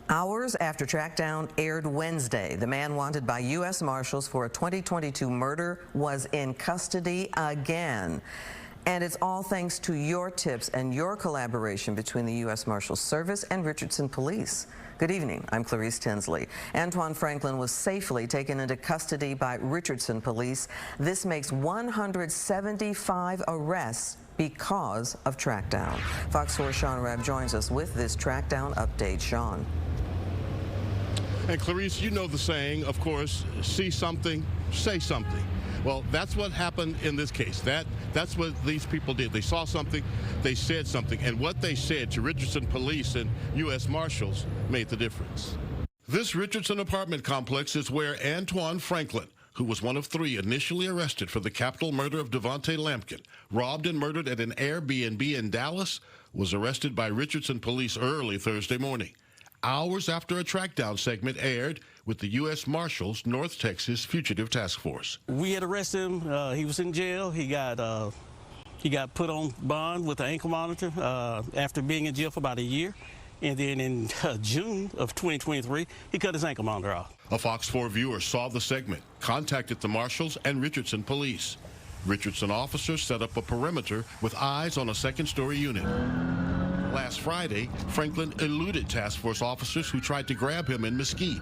Hours after Trackdown aired Wednesday, the man wanted by U.S. Marshals for a 2022 murder was in custody again. And it's all thanks to your tips and your collaboration between the U.S. Marshals Service and Richardson Police. Good evening, I'm Clarice Tinsley. Antoine Franklin was safely taken into custody by Richardson Police. This makes 175 arrests because of Trackdown. Fox 4's Sean Rabb joins us with this Trackdown update. Sean. And Clarice, you know the saying, of course, see something, say something. Well, that's what happened in this case. That's what these people did. They saw something, they said something, and what they said to Richardson Police and U.S. Marshals made the difference. This Richardson apartment complex is where Antoine Franklin, who was one of 3 initially arrested for the capital murder of Devontae Lampkin, robbed and murdered at an Airbnb in Dallas, was arrested by Richardson Police early Thursday morning, hours after a Trackdown segment aired with the U.S. Marshals North Texas Fugitive Task Force. We had arrested him. He was in jail. He got put on bond with an ankle monitor after being in jail for about a year. And then in June of 2023, he cut his ankle monitor off. A Fox 4 viewer saw the segment, contacted the Marshals and Richardson Police. Richardson officers set up a perimeter with eyes on a second-story unit. Last Friday, Franklin eluded task force officers who tried to grab him in Mesquite.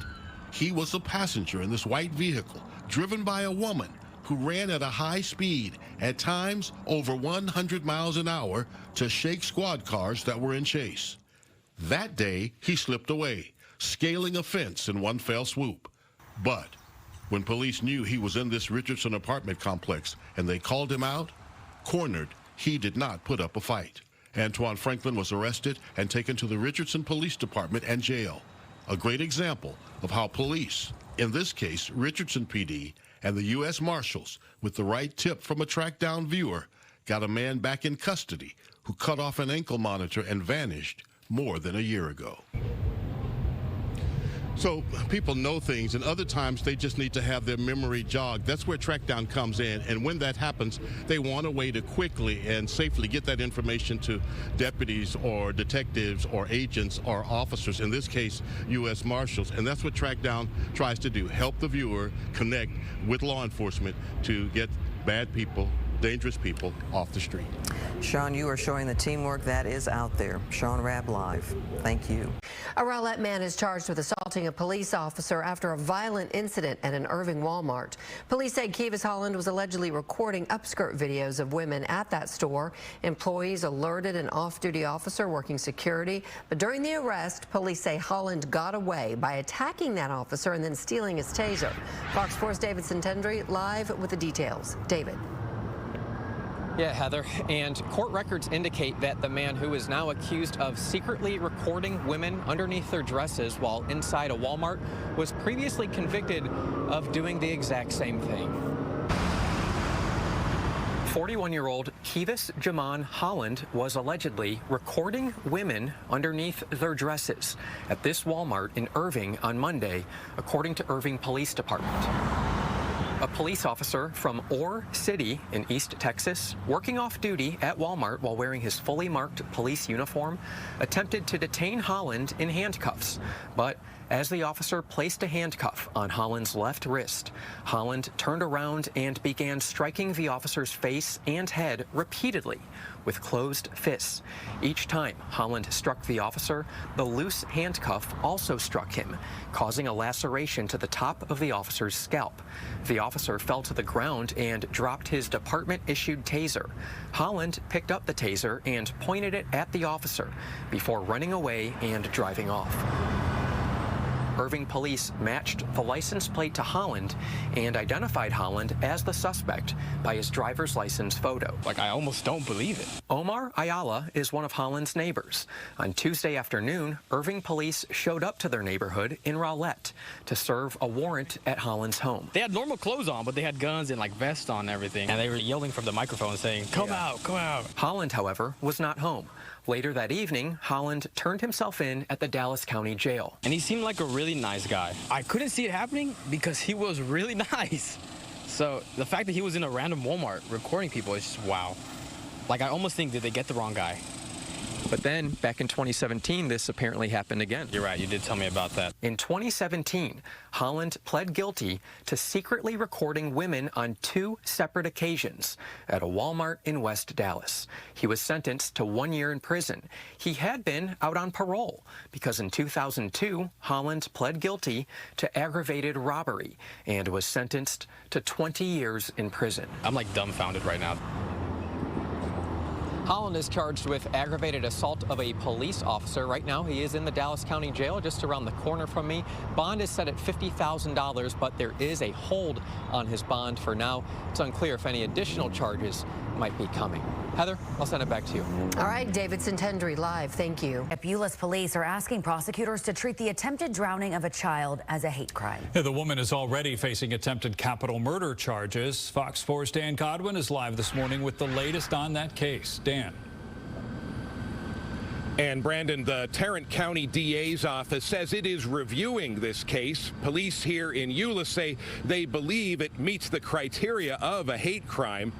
He was a passenger in this white vehicle, driven by a woman who ran at a high speed, at times over 100 miles an hour, to shake squad cars that were in chase. That day, he slipped away, scaling a fence in one fell swoop. But when police knew he was in this Richardson apartment complex and they called him out, cornered, he did not put up a fight. Antoine Franklin was arrested and taken to the Richardson Police Department and jail. A great example of how police, in this case Richardson PD, and the U.S. Marshals, with the right tip from a Trackdown viewer, got a man back in custody who cut off an ankle monitor and vanished more than a year ago. So people know things, and other times they just need to have their memory jogged. That's where Trackdown comes in, and when that happens, they want a way to quickly and safely get that information to deputies or detectives or agents or officers, in this case, U.S. Marshals, and that's what Trackdown tries to do, help the viewer connect with law enforcement to get bad people, dangerous people off the street. Sean, you are showing the teamwork that is out there. Sean Rabb live. Thank you. A Rowlett man is charged with assaulting a police officer after a violent incident at an Irving Walmart. Police say Kivas Holland was allegedly recording upskirt videos of women at that store. Employees alerted an off-duty officer working security, but during the arrest, police say Holland got away by attacking that officer and then stealing his taser. Fox 4's David Santendry live with the details. David. Yeah, Heather, and court records indicate that the man who is now accused of secretly recording women underneath their dresses while inside a Walmart was previously convicted of doing the exact same thing. 41-year-old Kivas Jaman Holland was allegedly recording women underneath their dresses at this Walmart in Irving on Monday, according to Irving Police Department. A police officer from Ore City in East Texas, working off duty at Walmart while wearing his fully marked police uniform, attempted to detain Holland in handcuffs. But as the officer placed a handcuff on Holland's left wrist, Holland turned around and began striking the officer's face and head repeatedly with closed fists. Each time Holland struck the officer, the loose handcuff also struck him, causing a laceration to the top of the officer's scalp. The officer fell to the ground and dropped his department-issued taser. Holland picked up the taser and pointed it at the officer before running away and driving off. Irving police matched the license plate to Holland and identified Holland as the suspect by his driver's license photo. Like, I almost don't believe it. Omar Ayala is one of Holland's neighbors. On Tuesday afternoon, Irving police showed up to their neighborhood in Rowlett to serve a warrant at Holland's home. They had normal clothes on, but they had guns and like vests on and everything. And they were yelling from the microphone saying, come out, come out. Holland, however, was not home. Later that evening, Holland turned himself in at the Dallas County Jail. And he seemed like a really nice guy. I couldn't see it happening because he was really nice. So the fact that he was in a random Walmart recording people is just wow. Like, I almost think, did they get the wrong guy? But then, back in 2017, this apparently happened again. You're right, you did tell me about that. In 2017, Holland pled guilty to secretly recording women on 2 separate occasions at a Walmart in West Dallas. He was sentenced to 1 year in prison. He had been out on parole because in 2002, Holland pled guilty to aggravated robbery and was sentenced to 20 years in prison. I'm like dumbfounded right now. Holland is charged with aggravated assault of a police officer. Right now, he is in the Dallas County Jail just around the corner from me. Bond is set at $50,000, but there is a hold on his bond for now. It's unclear if any additional charges might be coming. Heather, I'll send it back to you. All right, David Sintendry live. Thank you. Ulus police are asking prosecutors to treat the attempted drowning of a child as a hate crime. Yeah, the woman is already facing attempted capital murder charges. Fox 4's Dan Godwin is live this morning with the latest on that case. Dan. And Brandon, the Taran County DA's office says it is reviewing this case. Police here in Ulus say they believe it meets the criteria of a hate crime.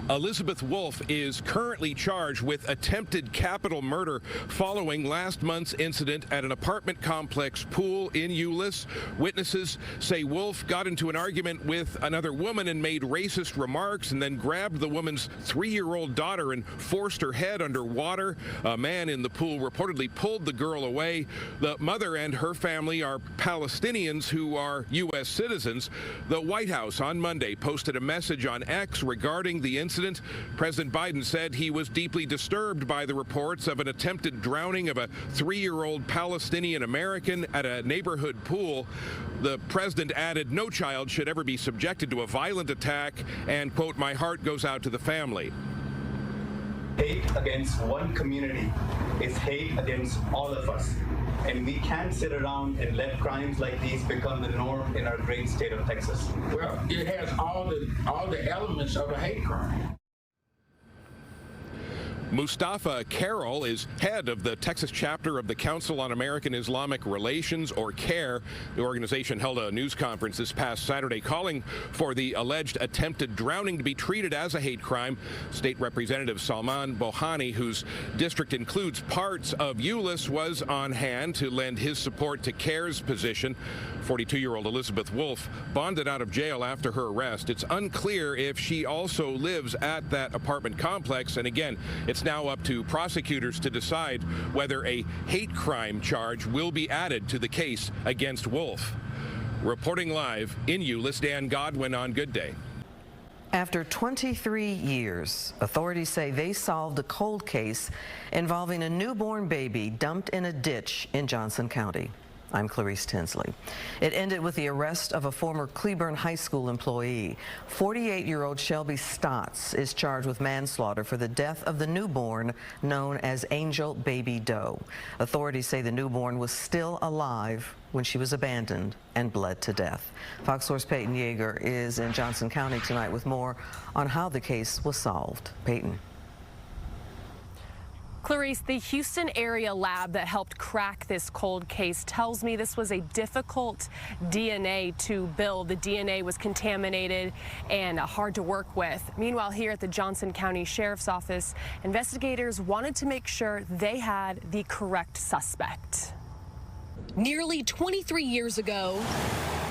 Elizabeth Wolf is currently charged with attempted capital murder following last month's incident at an apartment complex pool in Ulus. Witnesses say Wolf got into an argument with another woman and made racist remarks and then grabbed the woman's 3-year-old daughter and forced her head under water. A man in the pool reportedly pulled the girl away. The mother and her family are Palestinians who are U.S. citizens. The White House on Monday posted a message on X regarding the incident. President Biden said he was deeply disturbed by the reports of an attempted drowning of a 3-year-old Palestinian American at a neighborhood pool. The president added no child should ever be subjected to a violent attack and, quote, "My heart goes out to the family." Hate against one community is hate against all of us. And we can't sit around and let crimes like these become the norm in our great state of Texas. Well, it has all the elements of a hate crime. Mustafa Carroll is head of the Texas chapter of the Council on American Islamic Relations, or CAIR. The organization held a news conference this past Saturday calling for the alleged attempted drowning to be treated as a hate crime. State Representative Salman Bohani, whose district includes parts of Ulus, was on hand to lend his support to CAIR's position. 42-year-old Elizabeth Wolf bonded out of jail after her arrest. It's unclear if she also lives at that apartment complex, and again, it's now up to prosecutors to decide whether a hate crime charge will be added to the case against Wolf. Reporting live in Ulus, Dan Godwin on Good Day. After 23 years, authorities say they solved a cold case involving a newborn baby dumped in a ditch in Johnson County. I'm Clarice Tinsley. It ended with the arrest of a former Cleburne High School employee. 48-year-old Shelby Stotts is charged with manslaughter for the death of the newborn known as Angel Baby Doe. Authorities say the newborn was still alive when she was abandoned and bled to death. Fox source Peyton Yeager is in Johnson County tonight with more on how the case was solved. Peyton. Clarice, the Houston area lab that helped crack this cold case tells me this was a difficult DNA to build. The DNA was contaminated and hard to work with. Meanwhile, here at the Johnson County Sheriff's Office, investigators wanted to make sure they had the correct suspect. Nearly 23 years ago,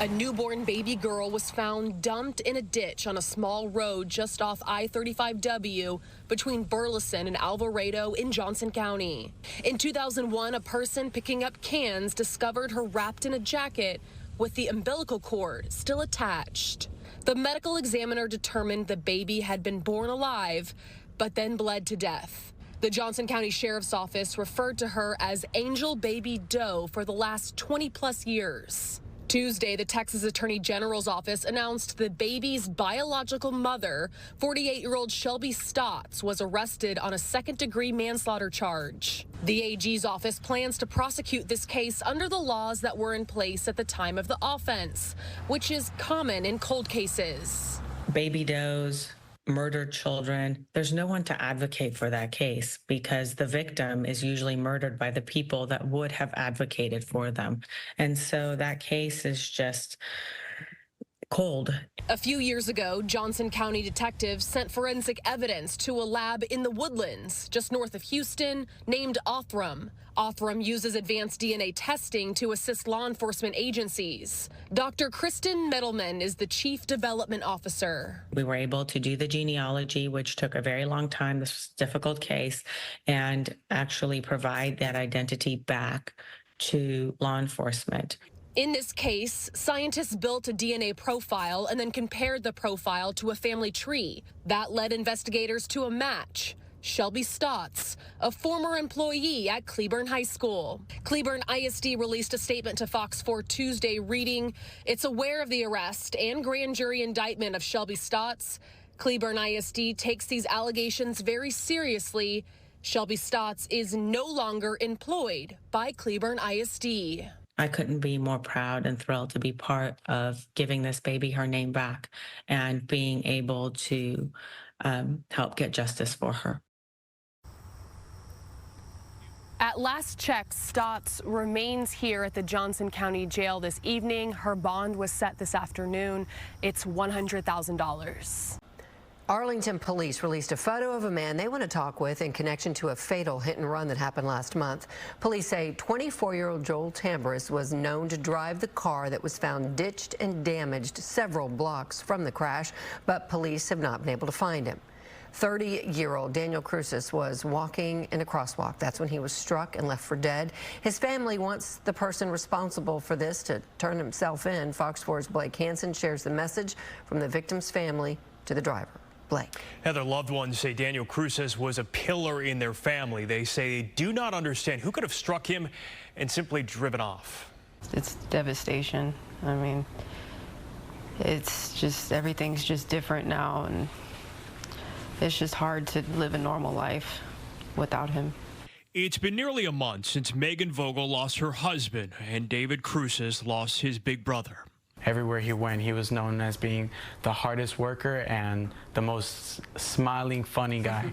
a newborn baby girl was found dumped in a ditch on a small road just off I-35W between Burleson and Alvarado in Johnson County. In 2001, a person picking up cans discovered her wrapped in a jacket with the umbilical cord still attached. The medical examiner determined the baby had been born alive, but then bled to death. The Johnson County Sheriff's Office referred to her as Angel Baby Doe for the last 20-plus years. Tuesday, the Texas Attorney General's office announced the baby's biological mother, 48-year-old Shelby Stotts, was arrested on a second-degree manslaughter charge. The AG's office plans to prosecute this case under the laws that were in place at the time of the offense, which is common in cold cases. Baby does, murdered children, there's no one to advocate for that case because the victim is usually murdered by the people that would have advocated for them. And so that case is just cold. A few years ago, Johnson County detectives sent forensic evidence to a lab in the Woodlands, just north of Houston, named Othram. Othram uses advanced DNA testing to assist law enforcement agencies. Dr. Kristen Middleman is the chief development officer. We were able to do the genealogy, which took a very long time. This was a difficult case, and actually provide that identity back to law enforcement. In this case, scientists built a DNA profile and then compared the profile to a family tree. That led investigators to a match. Shelby Stotts, a former employee at Cleburne High School. Cleburne ISD released a statement to Fox 4 Tuesday reading, "It's aware of the arrest and grand jury indictment of Shelby Stotts. Cleburne ISD takes these allegations very seriously. Shelby Stotts is no longer employed by Cleburne ISD." I couldn't be more proud and thrilled to be part of giving this baby her name back and being able to help get justice for her. At last check, Stotts remains here at the Johnson County Jail this evening. Her bond was set this afternoon. It's $100,000. Arlington Police released a photo of a man they want to talk with in connection to a fatal hit and run that happened last month. Police say 24-year-old Joel Tambris was known to drive the car that was found ditched and damaged several blocks from the crash, but police have not been able to find him. 30-year-old Daniel Cruces was walking in a crosswalk. That's when he was struck and left for dead. His family wants the person responsible for this to turn himself in. Fox 4's Blake Hansen shares the message from the victim's family to the driver. Blake. Heather, loved ones say Daniel Cruces was a pillar in their family. They say they do not understand who could have struck him and simply driven off. It's devastation. I mean, it's just, everything's just different now, and it's just hard to live a normal life without him. It's been nearly a month since Megan Vogel lost her husband and David Cruces lost his big brother. Everywhere he went, he was known as being the hardest worker and the most smiling, funny guy.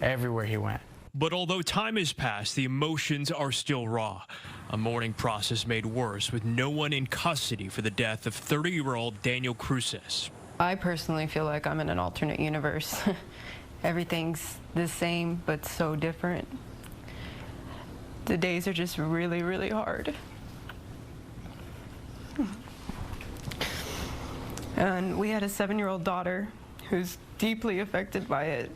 Everywhere he went. But although time has passed, the emotions are still raw. A mourning process made worse with no one in custody for the death of 30-year-old Daniel Cruces. I personally feel like I'm in an alternate universe. Everything's the same, but so different. The days are just really, really hard. And we had a 7-year-old daughter who's deeply affected by it.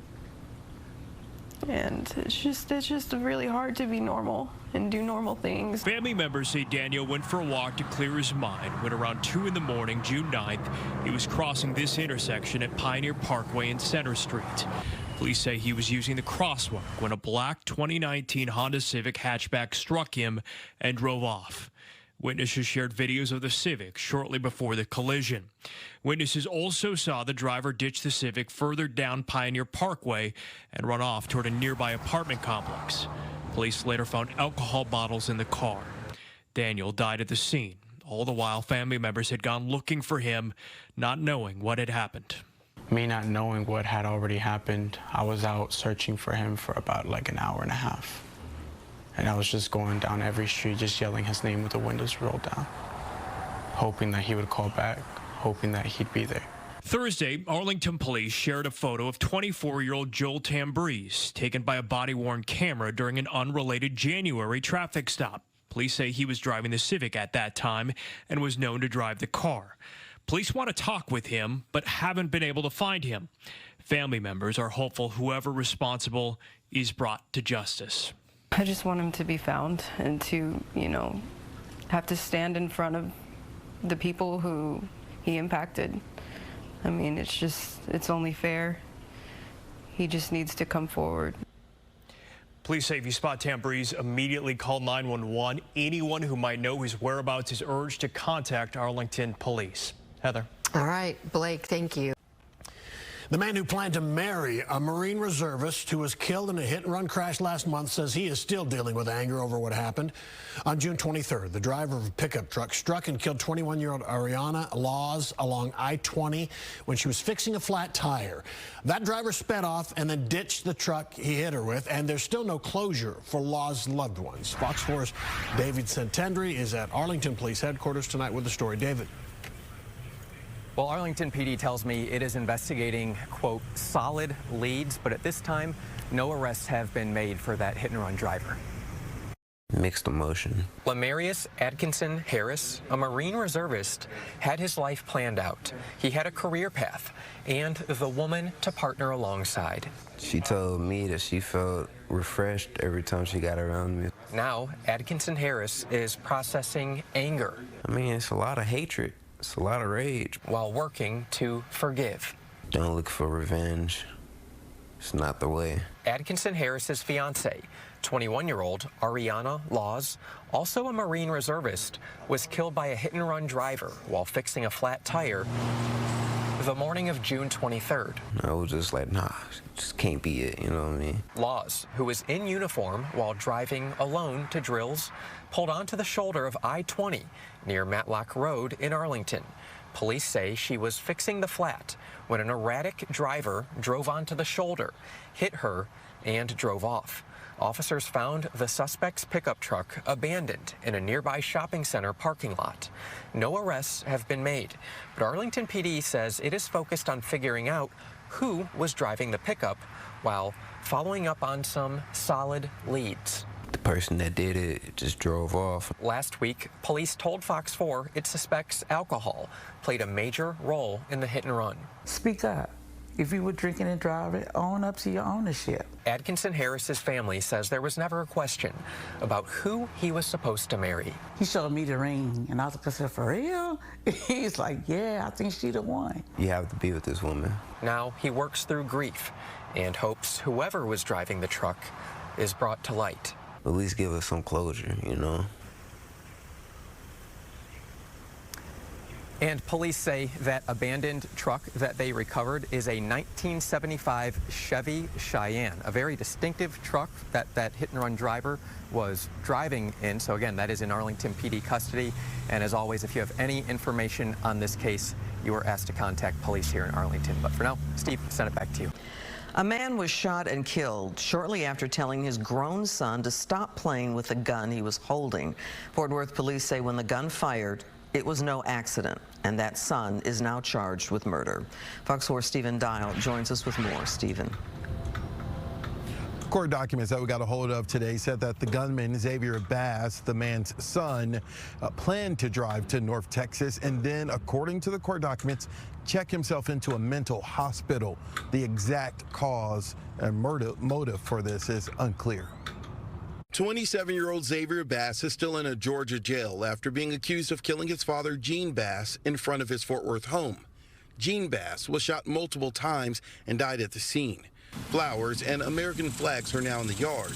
And it's just really hard to be normal and do normal things. Family members say Daniel went for a walk to clear his mind when around 2 in the morning, June 9th, he was crossing this intersection at Pioneer Parkway and Center Street. Police say he was using the crosswalk when a black 2019 Honda Civic hatchback struck him and drove off. Witnesses shared videos of the Civic shortly before the collision. Witnesses also saw the driver ditch the Civic further down Pioneer Parkway and run off toward a nearby apartment complex. Police later found alcohol bottles in the car. Daniel died at the scene. All the while, family members had gone looking for him, not knowing what had happened. Me not knowing what had already happened, I was out searching for him for about like an hour and a half. And I was just going down every street, just yelling his name with the windows rolled down, hoping that he would call back, hoping that he'd be there. Thursday, Arlington Police shared a photo of 24-year-old Joel Tambris taken by a body-worn camera during an unrelated January traffic stop. Police say he was driving the Civic at that time and was known to drive the car. Police want to talk with him, but haven't been able to find him. Family members are hopeful whoever responsible is brought to justice. I just want him to be found and to, have to stand in front of the people who he impacted. I mean, it's only fair. He just needs to come forward. Police say if you spot Tambris, immediately call 911. Anyone who might know his whereabouts is urged to contact Arlington Police. Heather. All right, Blake, thank you. The man who planned to marry a Marine reservist who was killed in a hit-and-run crash last month says he is still dealing with anger over what happened. On June 23rd, the driver of a pickup truck struck and killed 21-year-old Ariana Laws along I-20 when she was fixing a flat tire. That driver sped off and then ditched the truck he hit her with, and there's still no closure for Laws' loved ones. Fox 4's David Santendry is at Arlington Police Headquarters tonight with the story. David. Well, Arlington PD tells me it is investigating, quote, solid leads, but at this time, no arrests have been made for that hit-and-run driver. Mixed emotion. Lamarius Atkinson Harris, a Marine reservist, had his life planned out. He had a career path and the woman to partner alongside. She told me that she felt refreshed every time she got around me. Now, Atkinson Harris is processing anger. I mean, it's a lot of hatred. It's a lot of rage. While working to forgive. Don't look for revenge. It's not the way. Atkinson Harris's fiancée, 21-year-old Ariana Laws, also a Marine reservist, was killed by a hit-and-run driver while fixing a flat tire the morning of June 23rd. I was just like, nah, just can't be it, you know what I mean? Laws, who was in uniform while driving alone to drills, pulled onto the shoulder of I-20 near Matlock Road in Arlington. Police say she was fixing the flat when an erratic driver drove onto the shoulder, hit her, and drove off. Officers found the suspect's pickup truck abandoned in a nearby shopping center parking lot. No arrests have been made, but Arlington PD says it is focused on figuring out who was driving the pickup while following up on some solid leads. The person that did it just drove off. Last week, police told Fox 4 it suspects alcohol played a major role in the hit and run. Speak up. If you were drinking and driving, own up to your ownership. Atkinson Harris's family says there was never a question about who he was supposed to marry. He showed me the ring, and I was like, I said, for real? He's like, yeah, I think she the one. You have to be with this woman. Now he works through grief and hopes whoever was driving the truck is brought to light. At least give us some closure, you know? And police say that abandoned truck that they recovered is a 1975 Chevy Cheyenne, a very distinctive truck that hit-and-run driver was driving in. So again, that is in Arlington PD custody. And as always, if you have any information on this case, you are asked to contact police here in Arlington. But for now, Steve, send it back to you. A man was shot and killed shortly after telling his grown son to stop playing with the gun he was holding. Fort Worth police say when the gun fired, it was no accident, and that son is now charged with murder. Fox 4 Stephen Dial joins us with more. Stephen. Court documents that we got a hold of today said that the gunman, Xavier Bass, the man's son, planned to drive to North Texas and then, according to the court documents, check himself into a mental hospital. The exact cause and motive for this is unclear. 27-year-old Xavier Bass is still in a Georgia jail after being accused of killing his father, Gene Bass, in front of his Fort Worth home. Gene Bass was shot multiple times and died at the scene. Flowers and American flags are now in the yard.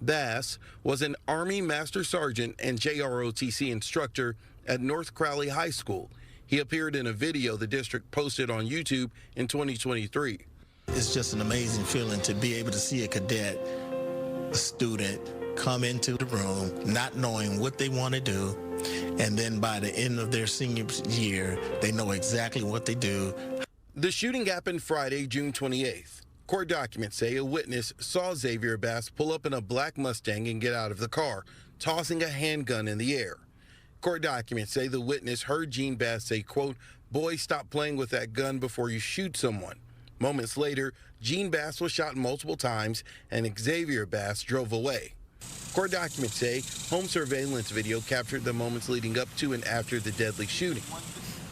Bass was an Army Master Sergeant and JROTC instructor at North Crowley High School. He appeared in a video the district posted on YouTube in 2023. It's just an amazing feeling to be able to see a cadet, a student, come into the room not knowing what they want to do, and then by the end of their senior year, they know exactly what they do. The shooting happened Friday, June 28th. Court documents say a witness saw Xavier Bass pull up in a black Mustang and get out of the car, tossing a handgun in the air. Court documents say the witness heard Gene Bass say, quote, "Boy, stop playing with that gun before you shoot someone." Moments later, Gene Bass was shot multiple times and Xavier Bass drove away. Court documents say home surveillance video captured the moments leading up to and after the deadly shooting.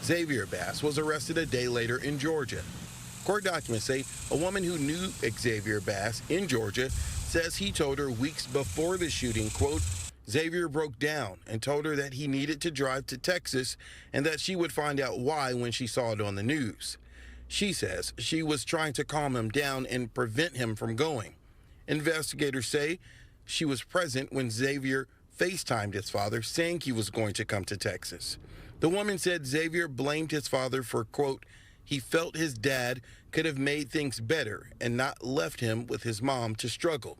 Xavier Bass was arrested a day later in Georgia. Court documents say a woman who knew Xavier Bass in Georgia says he told her weeks before the shooting, quote, "Xavier broke down and told her that he needed to drive to Texas and that she would find out why when she saw it on the news." She says she was trying to calm him down and prevent him from going. Investigators say she was present when Xavier FaceTimed his father, saying he was going to come to Texas. The woman said Xavier blamed his father for, quote, "He felt his dad could have made things better and not left him with his mom to struggle."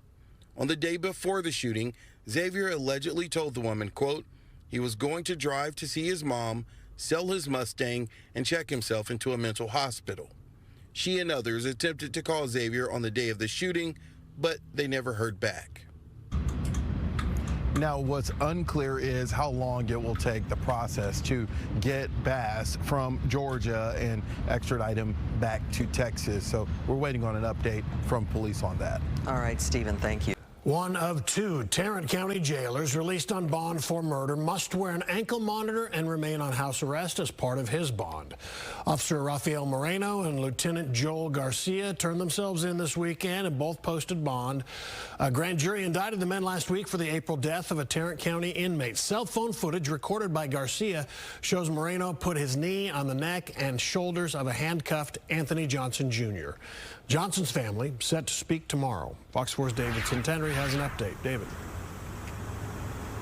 On the day before the shooting, Xavier allegedly told the woman, quote, he was going to drive to see his mom, sell his Mustang, and check himself into a mental hospital. She and others attempted to call Xavier on the day of the shooting, but they never heard back. Now, what's unclear is how long it will take the process to get Bass from Georgia and extradite him back to Texas. So we're waiting on an update from police on that. All right, Stephen, thank you. One of two Taran County jailers released on bond for murder must wear an ankle monitor and remain on house arrest as part of his bond. Officer Rafael Moreno and Lieutenant Joel Garcia turned themselves in this weekend and both posted bond. A grand jury indicted the men last week for the April death of a Taran County inmate. Cell phone footage recorded by Garcia shows Moreno put his knee on the neck and shoulders of a handcuffed Anthony Johnson Jr. Johnson's family set to speak tomorrow. Fox 4's David Centenary has an update. David.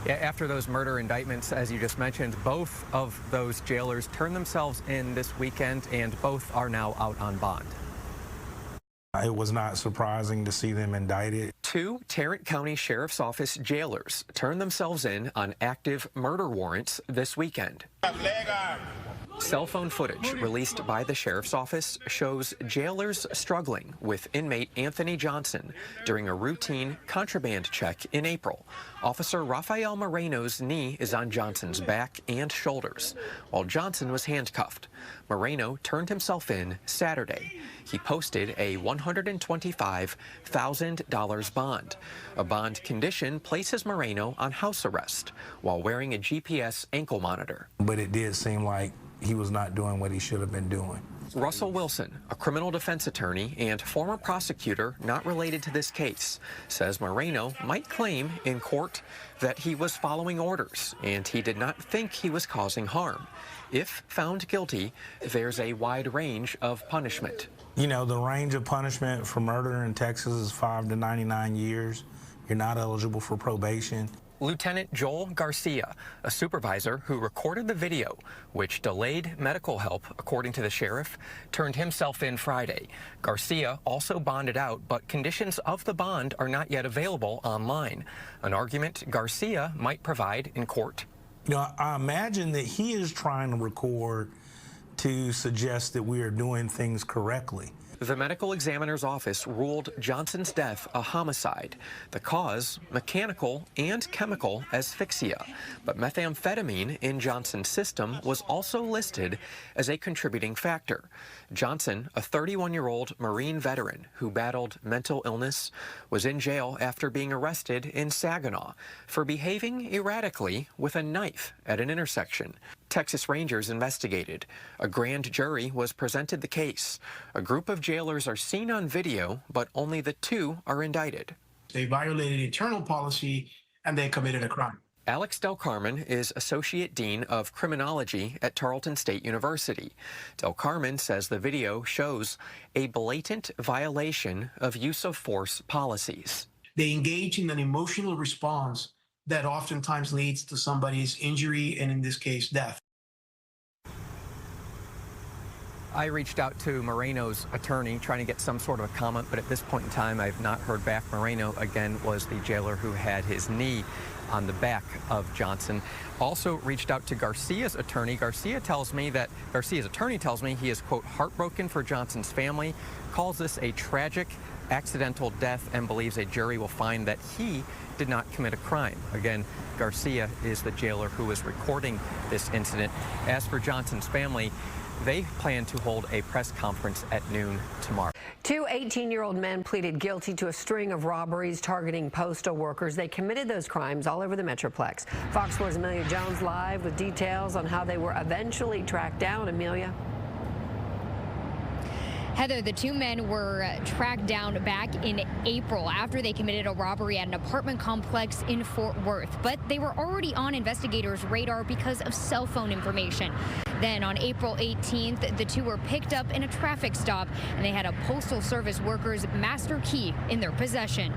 Yeah, after those murder indictments, as you just mentioned, both of those jailers turned themselves in this weekend, and both are now out on bond. It was not surprising to see them indicted. Two Tarrant County Sheriff's Office jailers turned themselves in on active murder warrants this weekend. Cell phone footage released by the Sheriff's Office shows jailers struggling with inmate Anthony Johnson during a routine contraband check in April. Officer Rafael Moreno's knee is on Johnson's back and shoulders, while Johnson was handcuffed. Moreno turned himself in Saturday. He posted a $125,000 bond. A bond condition places Moreno on house arrest while wearing a GPS ankle monitor. But it did seem like he was not doing what he should have been doing. Russell Wilson, a criminal defense attorney and former prosecutor not related to this case, says Moreno might claim in court that he was following orders and he did not think he was causing harm. If found guilty, there's a wide range of punishment. You know, the range of punishment for murder in Texas is 5 to 99 years. You're not eligible for probation. Lieutenant Joel Garcia, a supervisor who recorded the video, which delayed medical help, according to the sheriff, turned himself in Friday. Garcia also bonded out, but conditions of the bond are not yet available online, an argument Garcia might provide in court. You know, I imagine that he is trying to record to suggest that we are doing things correctly. The medical examiner's office ruled Johnson's death a homicide. The cause, mechanical and chemical asphyxia. But methamphetamine in Johnson's system was also listed as a contributing factor. Johnson, a 31-year-old Marine veteran who battled mental illness, was in jail after being arrested in Saginaw for behaving erratically with a knife at an intersection. Texas Rangers investigated. A grand jury was presented the case. A group of jailers are seen on video, but only the two are indicted. They violated internal policy and they committed a crime. Alex Del Carmen is Associate Dean of Criminology at Tarleton State University. Del Carmen says the video shows a blatant violation of use of force policies. They engage in an emotional response that oftentimes leads to somebody's injury and, in this case, death. I reached out to Moreno's attorney trying to get some sort of a comment, but at this point in time, I've not heard back. Moreno, again, was the jailer who had his knee on the back of Johnson. Also reached out to Garcia's attorney. Garcia's attorney tells me he is, quote, heartbroken for Johnson's family, calls this a tragic accidental death, and believes a jury will find that he did not commit a crime. Again, Garcia is the jailer who is recording this incident. As for Johnson's family, they plan to hold a press conference at noon tomorrow. Two 18-year-old men pleaded guilty to a string of robberies targeting postal workers. They committed those crimes all over the Metroplex. Fox 4's Amelia Jones live with details on how they were eventually tracked down. Amelia. Heather, the two men were tracked down back in April after they committed a robbery at an apartment complex in Fort Worth. But they were already on investigators' radar because of cell phone information. Then on April 18th, the two were picked up in a traffic stop, and they had a Postal Service worker's master key in their possession.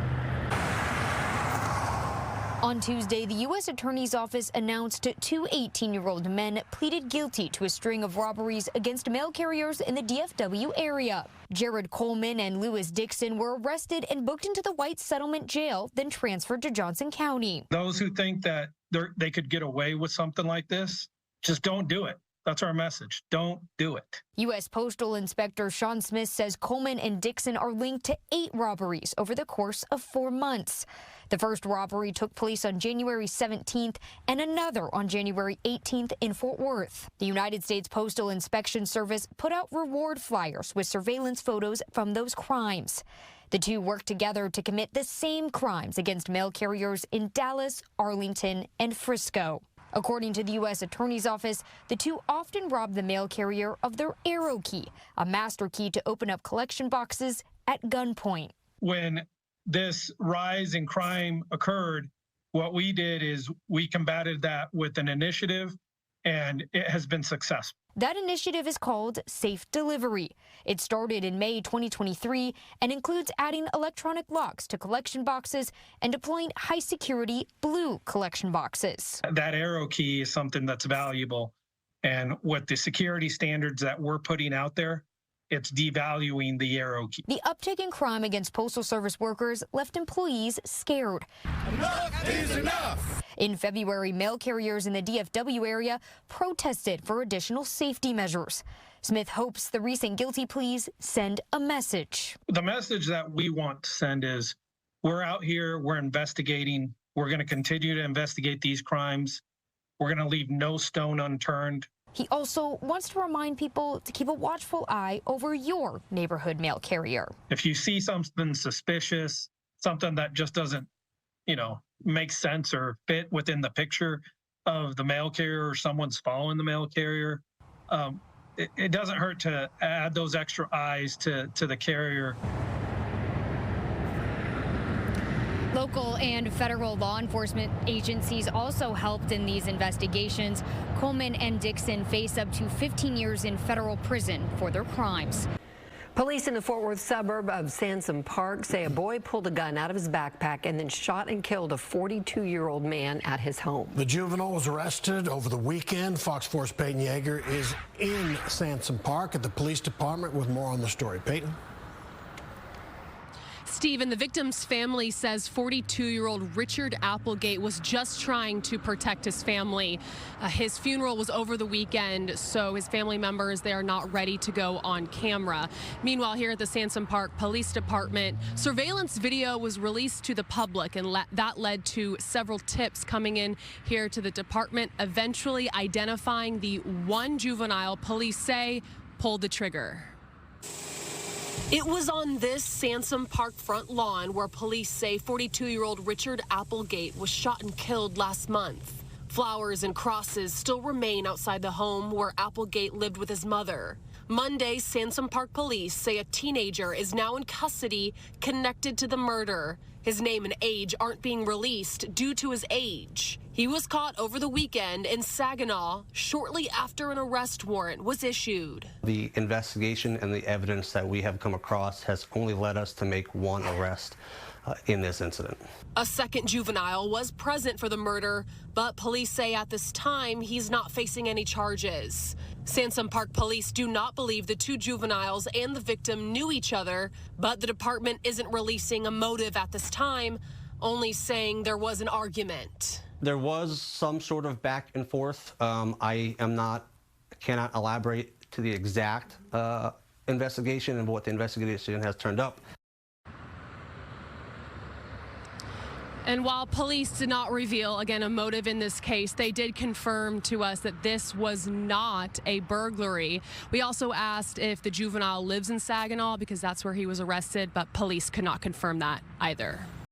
On Tuesday, the U.S. Attorney's Office announced two 18-year-old men pleaded guilty to a string of robberies against mail carriers in the DFW area. Jared Coleman and Lewis Dixon were arrested and booked into the White Settlement Jail, then transferred to Johnson County. Those who think that they could get away with something like this, just don't do it. That's our message. Don't do it. U.S. Postal Inspector Sean Smith says Coleman and Dixon are linked to 8 robberies over the course of 4 months. The first robbery took place on January 17th and another on January 18th in Fort Worth. The United States Postal Inspection Service put out reward flyers with surveillance photos from those crimes. The two worked together to commit the same crimes against mail carriers in Dallas, Arlington, and Frisco. According to the U.S. Attorney's Office, the two often robbed the mail carrier of their arrow key, a master key to open up collection boxes at gunpoint. When this rise in crime occurred, what we did is we combated that with an initiative, and it has been successful. That initiative is called Safe Delivery. It started in May 2023 and includes adding electronic locks to collection boxes and deploying high-security blue collection boxes. That arrow key is something that's valuable, and with the security standards that we're putting out there, it's devaluing the arrow key. The uptick in crime against Postal Service workers left employees scared. Enough is enough. In February, mail carriers in the DFW area protested for additional safety measures. Smith hopes the recent guilty pleas send a message. The message that we want to send is we're out here, we're investigating, we're going to continue to investigate these crimes. We're going to leave no stone unturned. He also wants to remind people to keep a watchful eye over your neighborhood mail carrier. If you see something suspicious, something that just doesn't, make sense or fit within the picture of the mail carrier or someone's following the mail carrier, it doesn't hurt to add those extra eyes to the carrier. Local and federal law enforcement agencies also helped in these investigations. Coleman and Dixon face up to 15 years in federal prison for their crimes. Police in the Fort Worth suburb of Sansom Park say a boy pulled a gun out of his backpack and then shot and killed a 42-year-old man at his home. The juvenile was arrested over the weekend. Fox 4's Peyton Yeager is in Sansom Park at the police department with more on the story. Peyton? Stephen, the victim's family says 42-year-old Richard Applegate was just trying to protect his family. His funeral was over the weekend, so his family members, they are not ready to go on camera. Meanwhile, here at the Sansom Park Police Department, surveillance video was released to the public, and that led to several tips coming in here to the department, eventually identifying the one juvenile police say pulled the trigger. It was on this Sansom Park front lawn where police say 42-year-old Richard Applegate was shot and killed last month. Flowers and crosses still remain outside the home where Applegate lived with his mother. Monday, Sansom Park police say a teenager is now in custody connected to the murder. His name and age aren't being released due to his age. He was caught over the weekend in Saginaw shortly after an arrest warrant was issued. The investigation and the evidence that we have come across has only led us to make one arrest in this incident. A second juvenile was present for the murder, but police say at this time he's not facing any charges. Sansom Park police do not believe the two juveniles and the victim knew each other, but the department isn't releasing a motive at this time, only saying there was an argument. There was some sort of back and forth. I cannot elaborate to the exact investigation and what the investigation has turned up. And while police did not reveal, again, a motive in this case, they did confirm to us that this was not a burglary. We also asked if the juvenile lives in Saginaw because that's where he was arrested, but police could not confirm that either.